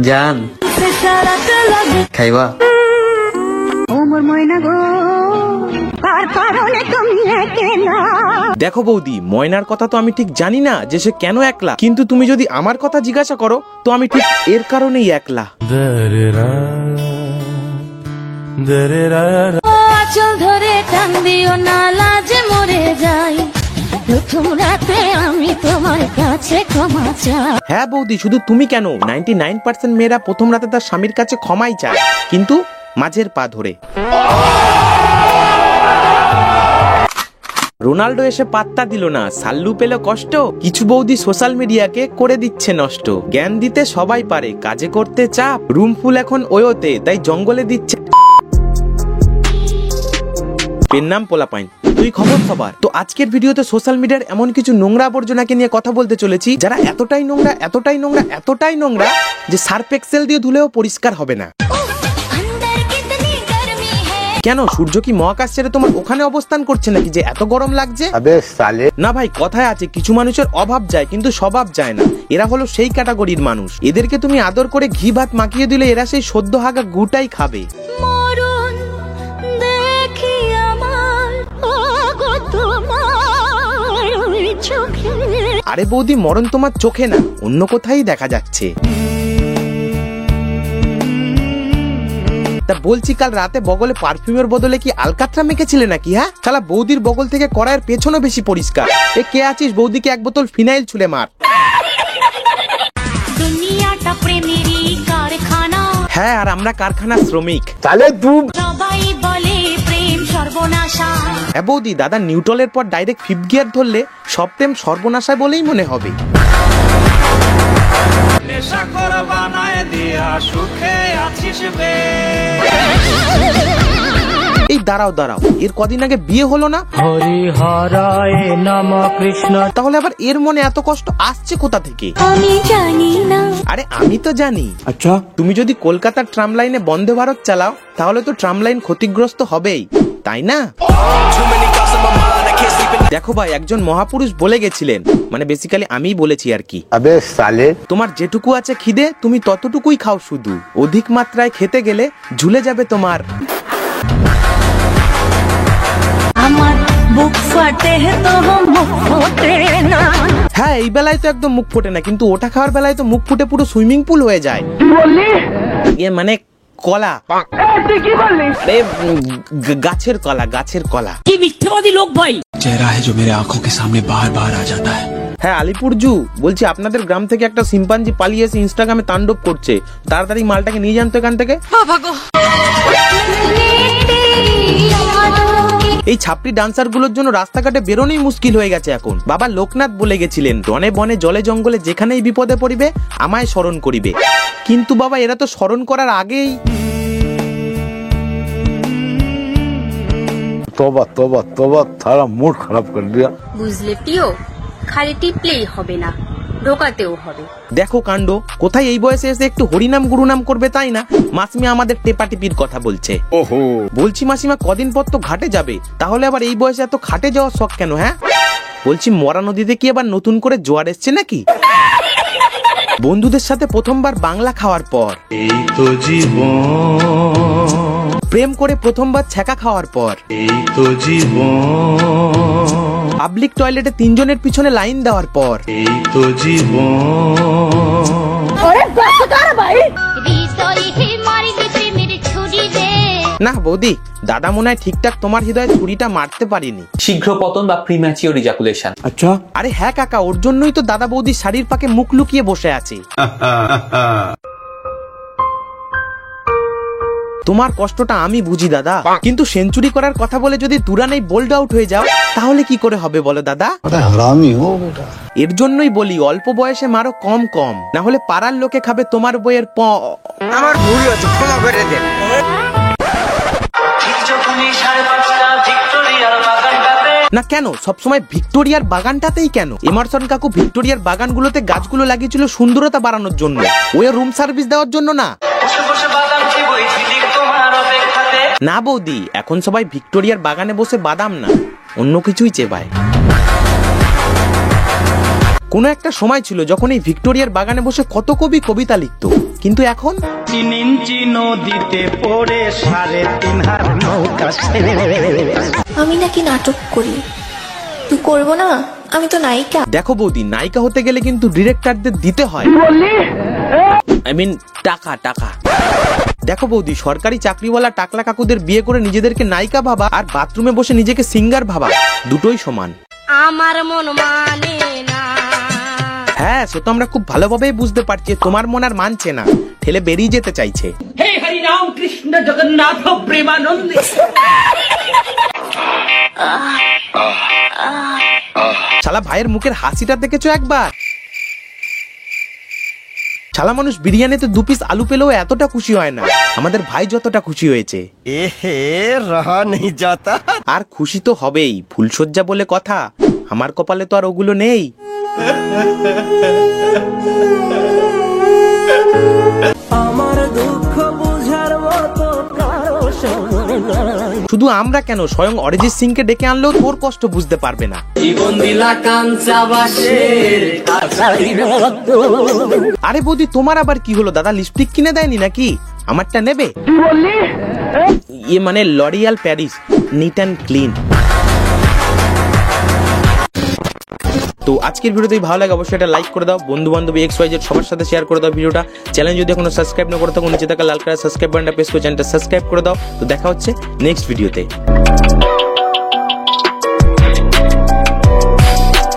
জান খাইবা? দেখো বৌদি, ময়নার কথা তো আমি ঠিক জানি না যে সে কেন একলা, কিন্তু তুমি যদি আমার কথা জিজ্ঞাসা করো তো আমি ঠিক এর কারণেই একলা। চল ধরে টান দিও না, লাজে মরে যাই, প্রথম রাতে আমি তোমার কাছে ক্ষমা চাই। হ্যাঁ বৌদি, শুধু তুমি কেন, 99% মেয়েরা প্রথম রাতে তার স্বামীর কাছে ক্ষমাই চায়, কিন্তু মাঝের পা ধরে। রোনাল্ডো এসে পাত্তা দিল না, সাল্লু পেল কষ্ট, কিছু বৌদি সোশ্যাল মিডিয়াকে করে দিচ্ছে নষ্ট। জ্ঞান দিতে সবাই পারে, কাজে করতে চাপ, রুম ফুল এখন ওয়োতে, তাই জঙ্গলে দিচ্ছে। পেন নাম পোলাপাইন, তুই খবর সবার। তো আজকের ভিডিওতে সোশ্যাল মিডিয়ার এমন কিছু নোংরা আবর্জনাকে নিয়ে কথা বলতে চলেছি, যারা এতটাই নোংরা, এতটাই নোংরা, এতটাই নোংরা যে সার্ফ এক্সেল দিয়ে ধুলেও পরিষ্কার হবে না। কেন, সূর্য কি মহাকাশ ছেড়ে তোমার ওখানে অবস্থান করছে নাকি যে এত গরম লাগছে? না ভাই, কথায় আছে কিছু মানুষের অভাব যায় কিন্তু স্বভাব যায় না। এরা হলো সেই ক্যাটাগরির মানুষ, এদেরকে তুমি আদর করে ঘি ভাত মাখিয়ে দিলে এরা সেই সদ্য হাগা গুটাই খাবে। আরে বৌদি, মরণ তোমার চোখে না, অন্য কোথায় দেখা যাচ্ছে। তা বলছি, কাল রাতে বগলে পারফিউমের বদলে কি আলকাতরা মেখেছিলে নাকি? হ্যাঁ শালা, বৌদির বগল থেকে কড়াইয়ের পেছনও বেশি পরিষ্কার। এ কে আছিস, বৌদিকে এক বোতল ফিনাইল ছুঁড়ে মার। হ্যাঁ, আর আমরা কারখানার শ্রমিক। হ্যাঁ বৌদি, দাদা নিউট্রালের পর ডাইরেক্ট ফিফথ গিয়ার ধরলে সপ্তম সর্বনাশায় বলেই মনে হবে। এই দাঁড়াও দাঁড়াও, এর কদিন আগে বিয়ে হলো না? হরিহরায় নম কৃষ্ণ। তাহলে আবার এর মনে এত কষ্ট আসছে কোথা থেকে? আমি জানি না। আরে আমি তো জানি। আচ্ছা, তুমি যদি কলকাতার ট্রাম লাইনে বন্দে ভারত চালাও তাহলে তো ট্রাম লাইন ক্ষতিগ্রস্ত হবেই, তাই না? দেখো ভাই, একজন মহাপুরুষ বলে গেছিলেন, মানে বেসিক্যালি আমিই বলেছি আর কি, তোমার যেটুকু আছে খিদে তুমি ততটুকুই খাও, শুধু অধিক মাত্রায় খেতে গেলে ঝুলে যাবে তোমার। আমার বুক ফাটে তো মুখ ফোটে না। হ্যাঁ, এই বেলায় তো একদম মুখ ফোটে না, কিন্তু ওটা খাওয়ার বেলায় তো মুখ ফুটে পুরো সুইমিং পুল হয়ে যায়। মানে কলা, গাছের কলা, গাছের কলা। কি মিথ্যাবাদী লোক ভাই। চেহারা है जो मेरे आंखों के सामने बार बार आ जाता है। হ্যাঁ আলিপুরজু, বলছি আপনাদের গ্রাম থেকে একটা সিম্পাঞ্জি পালিয়ে এসে ইনস্টাগ্রামে তাণ্ডব করছে, তাড়াতাড়ি মালটাকে নিয়ে যান তো এখান থেকে। এই ছাপড়ি ডান্সার গুলোর জন্য রাস্তাঘাটে বেরোনোই মুশকিল হয়ে গেছে এখন। বাবা লোকনাথ বলে গেছিলেন, বনে বনে জলে জঙ্গলে যেখানেই বিপদে পড়িবে আমায় স্মরণ করিবে। কিন্তু বাবা, এরা তো স্মরণ করার আগেই। तौबा तौबा तौबा, सारा मूड खराब कर दिया। বুঝলে টিও, খালি টিপলেই হবে না, ঢোকাতেও হবে। দেখো কাণ্ড, কোথায় এই বয়সে এসে একটু হরিনাম গুরুনাম করবে তাই না, মাসিমা আমাদের টেপাটিপির কথা বলছে। ওহো, বলছি মাসিমা কদিন পর তো ঘাটে যাবে, তাহলে আবার এই বয়সে এত ঘাটে যাওয়ার শখ কেন? হ্যাঁ বলছি, মরা নদীতে কি আবার নতুন করে জোয়ার এসছে নাকি? বন্ধুদের সাথে প্রথমবার বাংলা খাওয়ার পর, এই তো জীবন, প্রেম করে প্রথমবার ছ্যাঁকা খাওয়ার পর, এই তো জীবন, পাবলিক টয়লেটে 3 জনের পিছনে লাইন দেওয়ার পর, এই তো জীবন। না বৌদি, দাদা মনে হয় ঠিকঠাক তোমার হৃদয়ে ছুরিটা মারতে পারিনি। শীঘ্র পতন বা প্রিম্যাচিওর ইজাকুলেশন। अच्छा, আরে হ্যাঁ কাকা, ওর জন্যই তো দাদা বৌদি শাড়ির পাকে মুখ লুকিয়ে বসে আছে। তোমার কষ্টটা আমি বুঝি দাদা, কিন্তু সেঞ্চুরি করার কথা বলে যদি দুরানেই বোল্ড আউট হয়ে যাও তাহলে কি করে হবে বলো দাদা? हरामी हो बेटा। এর জন্যই বলি অল্প বয়সে মারো কম কম, না হলে পাড়ার লোকে খাবে তোমার বইয়ের আমার ভুল হয়েছে, ক্ষমা করে দেন। না কেন সবসময় ভিক্টোরিয়ার বাগানটাতেই কেন? এমারসন কাকু ভিক্টোরিয়ার বাগানগুলোতে গাছগুলো লাগিয়েছিল সুন্দরতা বাড়ানোর জন্য, ওই রুম সার্ভিস দেওয়ার জন্য না। না বৌদি, এখন সবাই ভিক্টোরিয়ার বাগানে বসে বাদাম না অন্য কিছুই চেবায়। কোনো একটা সময় ছিল যখন এই ভিক্টোরিয়ার বাগানে বসে কত কবি কবিতা লিখতো, কিন্তু এখন চিনিঞ্চি নদীতে পড়ে 3.5 হাত নৌকা ছেড়ে। আমি নাকি নাটক করি, তুই করবো না? আমি তো নায়িকা। দেখো বৌদি, নায়িকা হতে গেলে কিন্তু ডিরেক্টরদের দিতে হয়, আই মিন টাকা টাকা। দেখো বৌদি, সরকারি চাকরিওয়ালা টাকলা কাকুদের বিয়ে করে নিজেদেরকে নায়িকা ভাবা আর বাথরুমে বসে নিজেকে সিঙ্গার ভাবা দুটোই সমান। আমার মন মানে না। হ্যাঁ, সে তো আমরা খুব ভালোভাবেই বুঝতে পারছি তোমার মন আর মানছে না, ঠেলে বেরিয়ে যেতে চাইছে। হে হরি রাম কৃষ্ণ জগন্নাথ প্রেমানন্দে। শালা ভাইয়ের মুখের হাসিটা দেখেছো একবার? শালা মানুষ বিরিয়ানিতে 2 পিস আলু পেলেও এতটা খুশি হয় না, আমাদের ভাই যতটা খুশি হয়েছে। এহে রহা নেই যাতা। আর খুশি তো হবেই, ফুলসজ্জা বলে কথা, আমার কপালে তো আর ওগুলো নেই। আমার দুঃখ বুঝার মতো কারো সময় নাই। শুধু আমরা কেন, স্বয়ং অরিজিৎ সিং কে ডেকে আনলেও তোর কষ্ট বুঝতে পারবে না। জীবন দিলা কাঞ্চা বাসের কাছারি রক্ত। আরে বৌদি, তোমার আবার কি হলো? দাদা লিপস্টিক কিনে দেয়নি নাকি? আমারটা নেবে? ইয়ে মানে L'Oréal Paris, neat and clean. তো আজকের ভিডিও যদি ভালো লাগে অবশ্যই এটা লাইক করে দাও, বন্ধু বান্ধব XYZ সবার সাথে শেয়ার করে দাও ভিডিওটা। চ্যানেল যদি এখনো সাবস্ক্রাইব না করে থাকো, নিচে থাকা লাল কালার সাবস্ক্রাইব বাটনটা প্রেস করে চ্যানেলটা সাবস্ক্রাইব করে দাও। তো দেখা হচ্ছে নেক্সট ভিডিওতে।